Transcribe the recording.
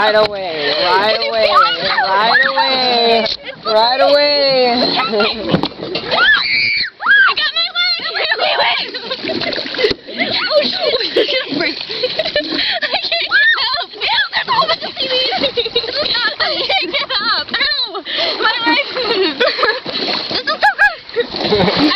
Right away, right away, right away, right away. I got my leg! Oh shoot! It's gonna break. I can't get up! There's all the seaweed! I can't get up! Ow! My leg! This is so gross!